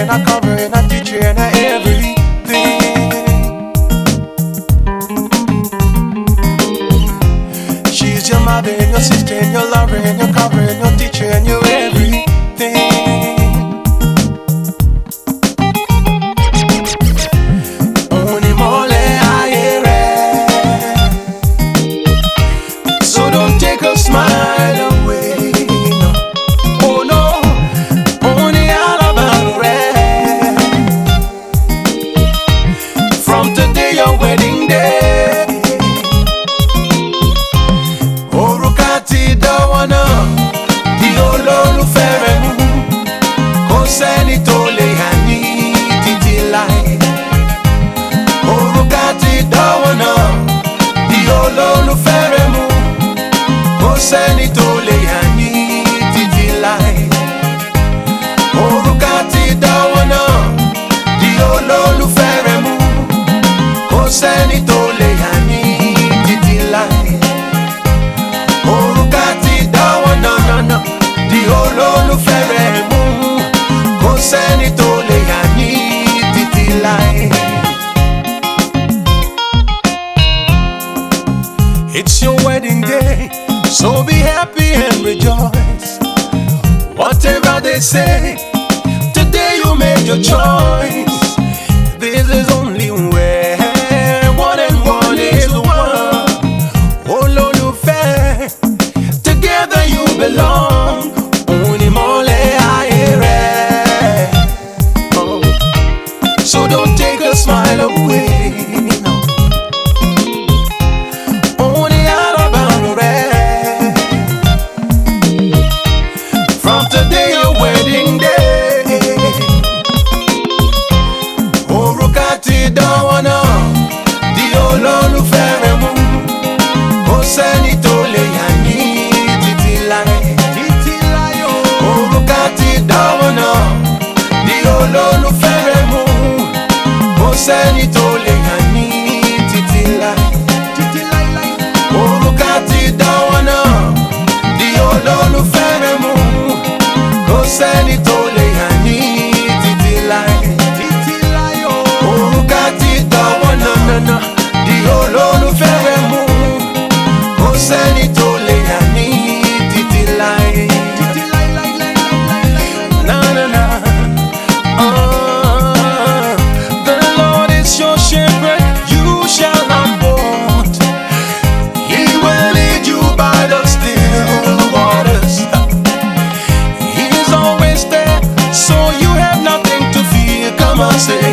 and a covering, a teacher and a everything. She's your mother and your sister and your lover and your cover and your teacher and your everything. Only mole ayere, so don't take a smile away. No. Oh no, only alabare. From today your wedding day. Orukati dawana, di olólùfẹ́ mu, kò sẹ́ni tó lè yà ní títí láé. Orukati dawana, di olólùfẹ́ mu, kò sẹ́ni tó lè yà ní títí láé. Orukati dawana, di olólùfẹ́ mu, kò sẹ́ni tó lè yà ní títí láé. Orukati dawana, di olólùfẹ́ mu, kò sẹ́ni tó lè yà ní títí láé. It's your wedding day, so be happy and rejoice. Whatever they say, today you made your choice. This is only where one and one is one. Olólùfẹ́, together you belong. Only mole ayere. Oh. So don't take a smile away. No. Only alabare. From today your wedding day. Orukati dawana, di olólùfẹ́ mu, kò sẹ́ni tó lè yà ní títí láé. Orukati dawana, di olólùfẹ́ mu, kò sẹ́ni tó lè yà ní títí láé. Orukati dawana, di olólùfẹ́ mu, kò sẹ́ni tó lè yà ní títí láé. Orukati dawana, di olólùfẹ́ mu, kò sẹ́ni tó lè yà ní títí láé. Na na na. The Lord is your shepherd, you shall not want. He will lead you by the still waters. He is always there, so you have nothing to fear. Come on, say.